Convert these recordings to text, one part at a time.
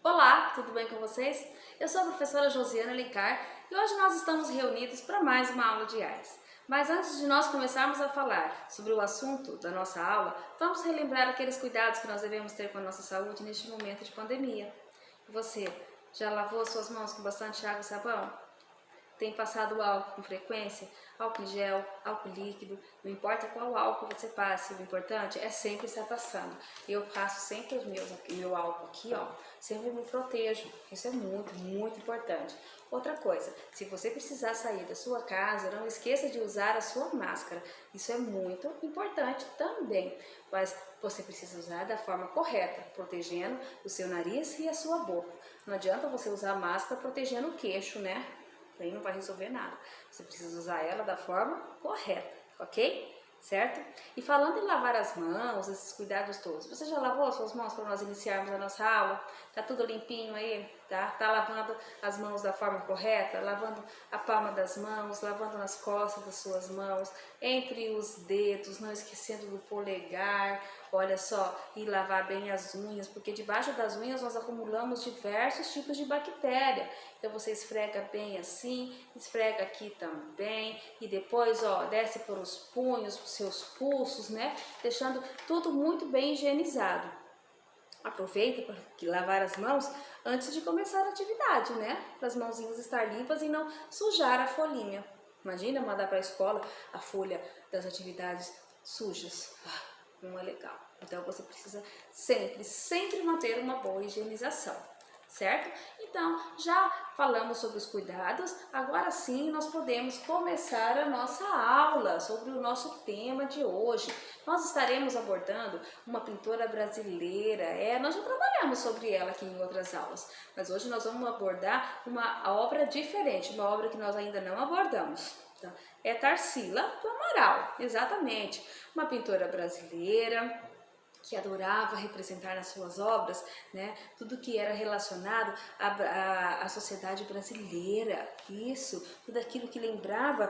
Olá, tudo bem com vocês? Eu sou a professora Josiana Alencar e hoje nós estamos reunidos para mais uma aula de artes. Mas antes de nós começarmos a falar sobre o assunto da nossa aula, vamos relembrar aqueles cuidados que nós devemos ter com a nossa saúde neste momento de pandemia. E você, já lavou suas mãos com bastante água e sabão? Tem passado álcool com frequência? Álcool em gel, álcool líquido, não importa qual álcool você passe, o importante é sempre estar passando. Eu passo sempre meu álcool aqui, ó, sempre me protejo. Isso é muito importante. Outra coisa, se você precisar sair da sua casa, não esqueça de usar a sua máscara. Isso é muito importante também, mas você precisa usar da forma correta, protegendo o seu nariz e a sua boca. Não adianta você usar a máscara protegendo o queixo, né? Aí não vai resolver nada. Você precisa usar ela da forma correta, ok? Certo? E falando em lavar as mãos, esses cuidados todos, você já lavou as suas mãos para nós iniciarmos a nossa aula? Tá tudo limpinho aí? Tá lavando as mãos da forma correta? Lavando a palma das mãos, lavando nas costas das suas mãos, entre os dedos, não esquecendo do polegar. Olha só, e lavar bem as unhas, porque debaixo das unhas nós acumulamos diversos tipos de bactéria. Então você esfrega bem assim, esfrega aqui também e depois, ó, desce por os punhos, por seus pulsos, né? Deixando tudo muito bem higienizado. Aproveita para lavar as mãos antes de começar a atividade, né? Para as mãozinhas estar limpas e não sujar a folhinha. Imagina mandar para a escola a folha das atividades sujas. Não é legal. Então você precisa sempre manter uma boa higienização, certo? Então, já falamos sobre os cuidados, agora sim nós podemos começar a nossa aula sobre o nosso tema de hoje. Nós estaremos abordando uma pintora brasileira, nós já trabalhamos sobre ela aqui em outras aulas, mas hoje nós vamos abordar uma obra diferente, uma obra que nós ainda não abordamos. É Tarsila do Amaral, exatamente, uma pintora brasileira que adorava representar nas suas obras, né, tudo que era relacionado à sociedade brasileira, isso, tudo aquilo que lembrava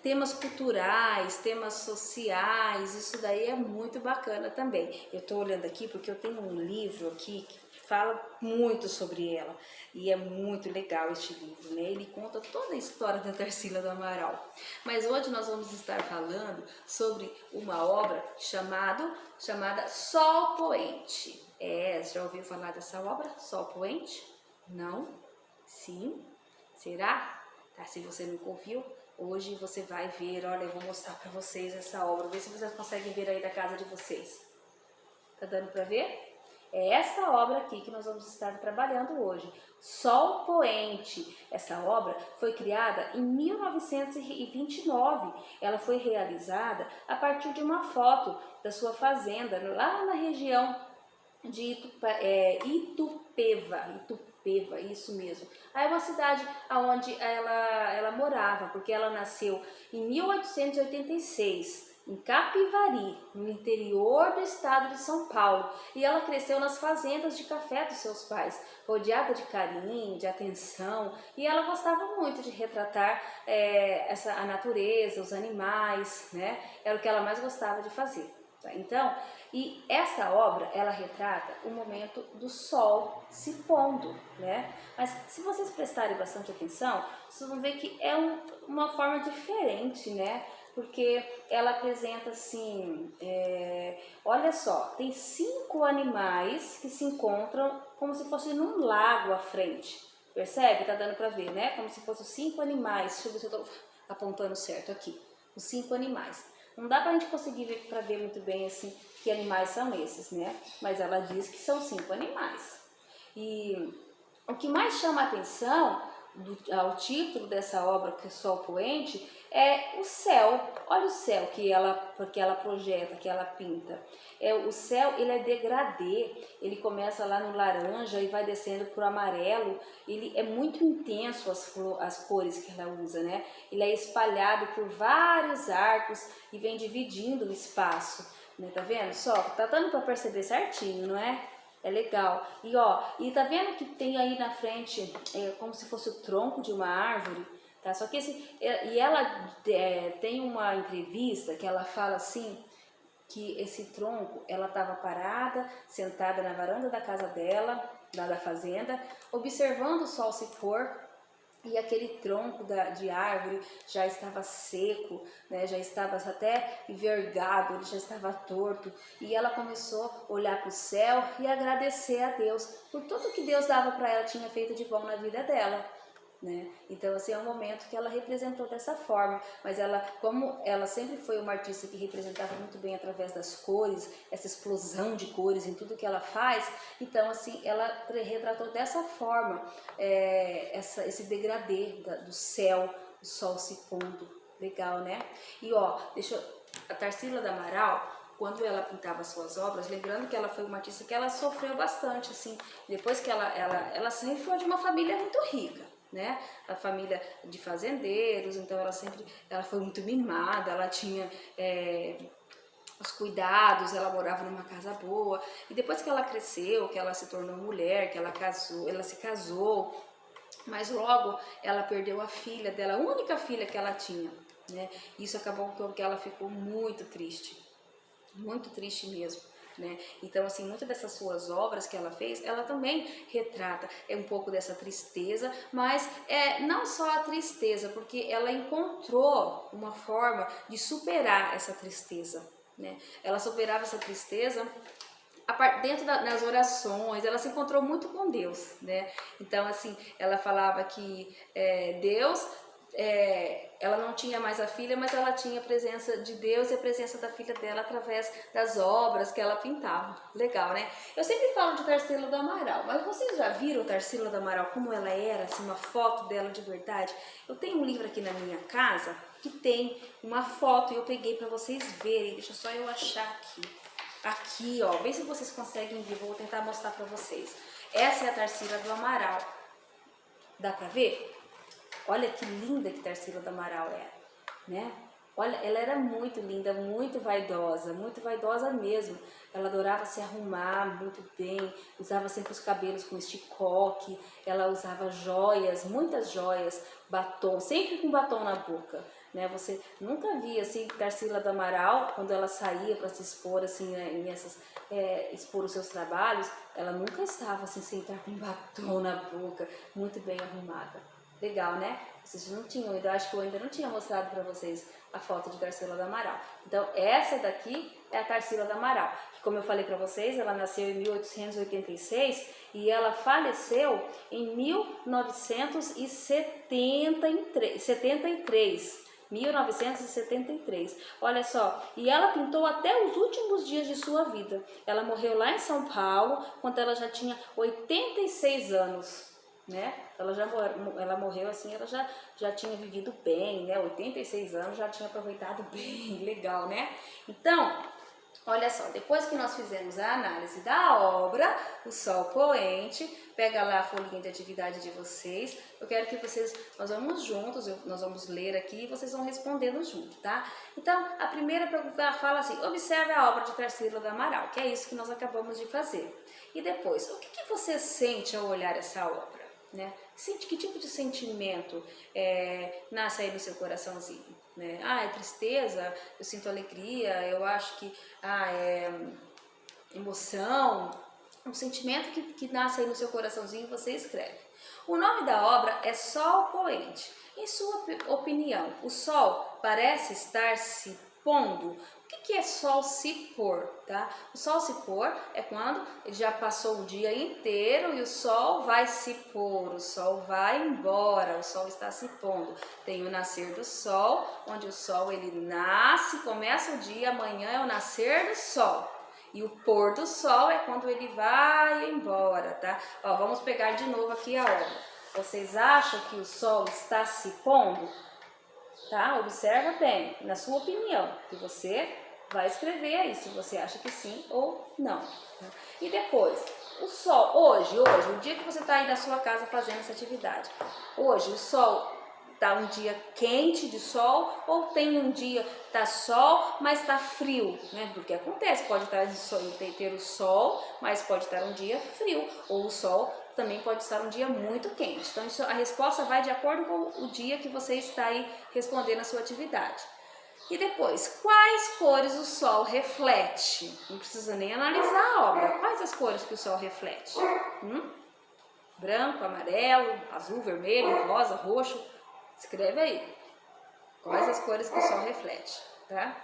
temas culturais, temas sociais, isso daí é muito bacana também. Eu estou olhando aqui porque eu tenho um livro aqui que fala muito sobre ela e é muito legal este livro, né? Ele conta toda a história da Tarsila do Amaral. Mas hoje nós vamos estar falando sobre uma obra chamada Sol Poente. Já ouviu falar dessa obra? Sol Poente? Não? Sim? Será? Tá, se você nunca ouviu, hoje você vai ver. Olha, eu vou mostrar para vocês essa obra, ver se vocês conseguem ver aí da casa de vocês. Tá dando para ver? É essa obra aqui que nós vamos estar trabalhando hoje, Sol Poente. Essa obra foi criada em 1929. Ela foi realizada a partir de uma foto da sua fazenda, lá na região de Itupeva, isso mesmo. Aí é uma cidade onde ela morava, porque ela nasceu em 1886, em Capivari, no interior do estado de São Paulo. E ela cresceu nas fazendas de café dos seus pais, rodeada de carinho, de atenção. E ela gostava muito de retratar a natureza, os animais, né? Era o que ela mais gostava de fazer. Então, e essa obra, ela retrata o momento do sol se pondo, né? Mas se vocês prestarem bastante atenção, vocês vão ver que é uma forma diferente, né? Porque ela apresenta assim, olha só, tem 5 animais que se encontram como se fosse num lago à frente. Percebe? Tá dando pra ver, né? Como se fossem 5 animais. Deixa eu ver se eu tô apontando certo aqui. Os 5 animais. Não dá pra gente conseguir ver, pra ver muito bem assim que animais são esses, né? Mas ela diz que são 5 animais. E o que mais chama a atenção ao título dessa obra, que é Sol Poente, é o céu. Olha o céu que ela projeta, que ela pinta. O céu, ele é degradê, ele começa lá no laranja e vai descendo pro amarelo. Ele é muito intenso as cores que ela usa, né? Ele é espalhado por vários arcos e vem dividindo o espaço, né? Tá vendo só? Tá dando para perceber certinho, não é? É legal. E ó, e tá vendo que tem aí na frente como se fosse o tronco de uma árvore, tá? Só que ela tem uma entrevista que ela fala assim, que esse tronco, ela estava parada, sentada na varanda da casa dela, lá da fazenda, observando o sol se pôr, e aquele tronco de árvore já estava seco, né? Já estava até envergado, ele já estava torto. E ela começou a olhar para o céu e agradecer a Deus por tudo que Deus dava para ela, tinha feito de bom na vida dela. Né? Então, assim, é um momento que ela representou dessa forma, mas ela, como ela sempre foi uma artista que representava muito bem através das cores, essa explosão de cores em tudo que ela faz, então, assim, ela retratou dessa forma esse degradê do céu, o sol se pondo, legal, né? E ó, a Tarsila do Amaral, quando ela pintava suas obras, lembrando que ela foi uma artista que ela sofreu bastante, assim, depois que ela sempre foi de uma família muito rica, né? A família de fazendeiros, então ela foi muito mimada, ela tinha os cuidados, ela morava numa casa boa, e depois que ela cresceu, que ela se tornou mulher, que ela se casou, mas logo ela perdeu a filha dela, a única filha que ela tinha, né? Isso acabou com que ela ficou muito triste mesmo. Né? Então, assim, muitas dessas suas obras que ela fez, ela também retrata um pouco dessa tristeza, mas não só a tristeza, porque ela encontrou uma forma de superar essa tristeza. Né? Ela superava essa tristeza dentro das orações, ela se encontrou muito com Deus, né? Então, assim, ela falava que Deus, ela não tinha mais a filha, mas ela tinha a presença de Deus e a presença da filha dela através das obras que ela pintava. Legal, né? Eu sempre falo de Tarsila do Amaral, mas vocês já viram Tarsila do Amaral, como ela era, assim, uma foto dela de verdade? Eu tenho um livro aqui na minha casa que tem uma foto e eu peguei para vocês verem, deixa só eu achar aqui. Aqui, ó, vê se vocês conseguem ver, vou tentar mostrar pra vocês. Essa é a Tarsila do Amaral. Dá pra ver? Olha que linda que Tarsila do Amaral era, né? Olha, ela era muito linda, muito vaidosa mesmo. Ela adorava se arrumar muito bem, usava sempre os cabelos com esticoque, ela usava joias, muitas joias, batom, sempre com batom na boca. Né? Você nunca via assim Tarsila do Amaral, quando ela saía para se expor assim, né, expor os seus trabalhos, ela nunca estava assim sem estar com batom na boca, muito bem arrumada. Legal, né? Vocês não tinham, eu acho que eu ainda não tinha mostrado para vocês a foto de Tarsila do Amaral. Então, essa daqui é a Tarsila do Amaral, que, como eu falei para vocês, ela nasceu em 1886 e ela faleceu em 1973. Olha só, e ela pintou até os últimos dias de sua vida. Ela morreu lá em São Paulo, quando ela já tinha 86 anos. Né? Ela morreu assim, ela já tinha vivido bem, né? 86 anos, já tinha aproveitado bem, legal, né? Então, olha só, depois que nós fizemos a análise da obra, o Sol Poente, pega lá a folhinha de atividade de vocês, eu quero que nós vamos juntos, nós vamos ler aqui e vocês vão respondendo junto, tá? Então, a primeira pergunta fala assim, observe a obra de Tarsila do Amaral, que é isso que nós acabamos de fazer. E depois, o que você sente ao olhar essa obra? Né? Sente que tipo de sentimento nasce aí no seu coraçãozinho? Né? É tristeza, eu sinto alegria, eu acho que é emoção, um sentimento que nasce aí no seu coraçãozinho, você escreve. O nome da obra é Sol Poente. Em sua opinião, o sol parece estar se pondo? O que é sol se pôr? Tá? O sol se pôr é quando ele já passou o dia inteiro e o sol vai se pôr, o sol vai embora, o sol está se pondo. Tem o nascer do sol, onde o sol ele nasce, começa o dia, amanhã é o nascer do sol. E o pôr do sol é quando ele vai embora, tá? Ó, vamos pegar de novo aqui a obra. Vocês acham que o sol está se pondo? Tá? Observa bem, na sua opinião, que você vai escrever aí, se você acha que sim ou não. Tá? E depois, o sol, hoje, o dia que você está aí na sua casa fazendo essa atividade, hoje o sol tá um dia quente de sol ou tem um dia tá sol, mas tá frio, né? Porque acontece, pode estar ter o sol, mas pode estar um dia frio, ou o sol também pode estar um dia muito quente. Então a resposta vai de acordo com o dia que você está aí respondendo a sua atividade. E depois, quais cores o sol reflete? Não precisa nem analisar a obra. Quais as cores que o sol reflete? Branco, amarelo, azul, vermelho, rosa, roxo. Escreve aí. Quais as cores que o sol reflete, tá?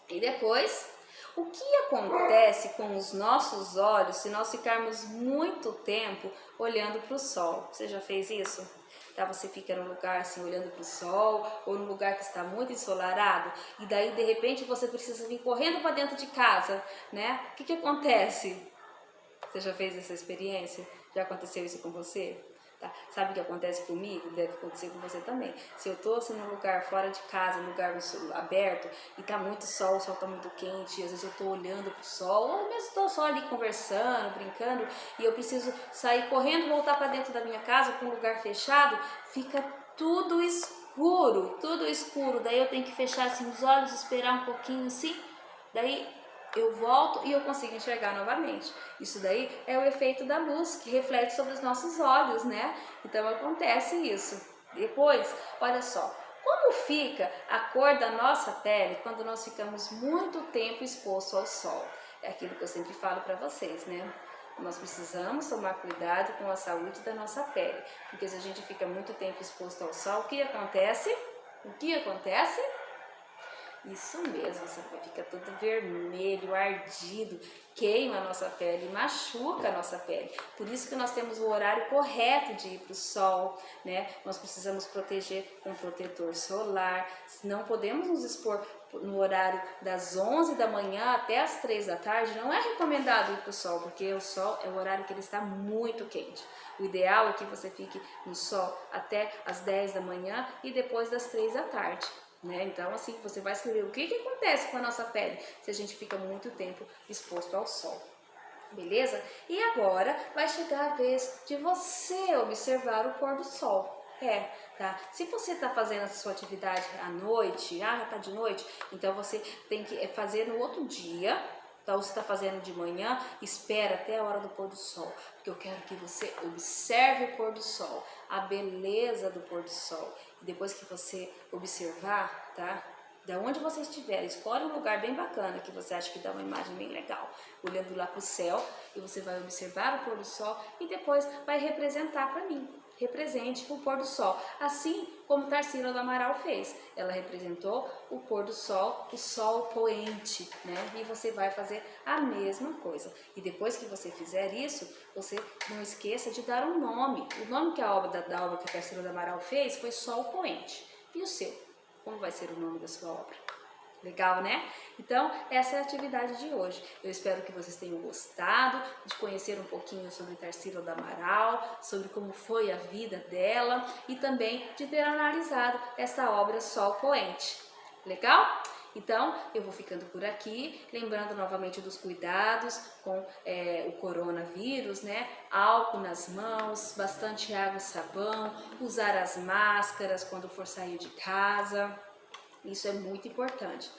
E depois, o que acontece com os nossos olhos se nós ficarmos muito tempo olhando para o sol? Você já fez isso? Tá, você fica no lugar assim olhando para o sol ou no lugar que está muito ensolarado e daí de repente você precisa vir correndo para dentro de casa, né? O que acontece? Você já fez essa experiência? Já aconteceu isso com você? Tá? Sabe o que acontece comigo? Deve acontecer com você também. Se eu tô assim num lugar fora de casa, num lugar aberto e tá muito sol, o sol tá muito quente, e às vezes eu tô olhando pro sol, ou mesmo tô só ali conversando, brincando, e eu preciso sair correndo, voltar para dentro da minha casa, para um lugar fechado, fica tudo escuro, tudo escuro. Daí eu tenho que fechar assim os olhos, esperar um pouquinho assim, daí eu volto e eu consigo enxergar novamente. Isso daí é o efeito da luz que reflete sobre os nossos olhos, né? Então acontece isso. Depois, olha só, como fica a cor da nossa pele quando nós ficamos muito tempo exposto ao sol? É aquilo que eu sempre falo para vocês, né? Nós precisamos tomar cuidado com a saúde da nossa pele, porque se a gente fica muito tempo exposto ao sol, o que acontece? O que acontece? Isso mesmo, você fica todo vermelho, ardido, queima a nossa pele, machuca a nossa pele. Por isso que nós temos o horário correto de ir para o sol, né? Nós precisamos proteger com protetor solar, não podemos nos expor no horário das 11 da manhã até as 3 da tarde, não é recomendado ir para o sol, porque o sol é o horário que ele está muito quente. O ideal é que você fique no sol até as 10 da manhã e depois das 3 da tarde. Né? Então, assim, você vai escrever o que acontece com a nossa pele se a gente fica muito tempo exposto ao sol, beleza? E agora vai chegar a vez de você observar o pôr do sol. Tá? Se você está fazendo a sua atividade à noite, já tá de noite, então você tem que fazer no outro dia. Então, você está fazendo de manhã, espera até a hora do pôr do sol, porque eu quero que você observe o pôr do sol, a beleza do pôr do sol. E depois que você observar, tá? Da onde você estiver, escolhe um lugar bem bacana que você acha que dá uma imagem bem legal, olhando lá para o céu, e você vai observar o pôr do sol e depois vai representar para mim. Represente o pôr do sol, assim como Tarsila do Amaral fez. Ela representou o pôr do sol, o sol poente, né? E você vai fazer a mesma coisa. E depois que você fizer isso, você não esqueça de dar um nome. O nome que a obra da obra que a Tarsila do Amaral fez foi Sol Poente. E o seu? Como vai ser o nome da sua obra? Legal, né? Então, essa é a atividade de hoje. Eu espero que vocês tenham gostado de conhecer um pouquinho sobre Tarsila do Amaral, sobre como foi a vida dela e também de ter analisado essa obra Sol Poente. Legal? Então, eu vou ficando por aqui, lembrando novamente dos cuidados com o coronavírus, né? Álcool nas mãos, bastante água e sabão, usar as máscaras quando for sair de casa. Isso é muito importante.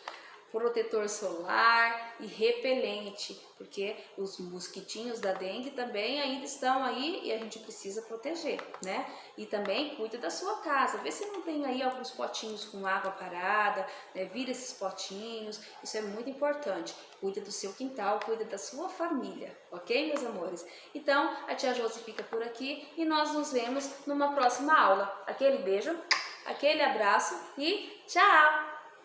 Protetor solar e repelente, porque os mosquitinhos da dengue também ainda estão aí e a gente precisa proteger, né? E também cuida da sua casa, vê se não tem aí alguns potinhos com água parada, né? Vira esses potinhos, isso é muito importante. Cuida do seu quintal, cuida da sua família, ok, meus amores? Então, a tia Josi fica por aqui e nós nos vemos numa próxima aula. Aquele beijo, aquele abraço e tchau!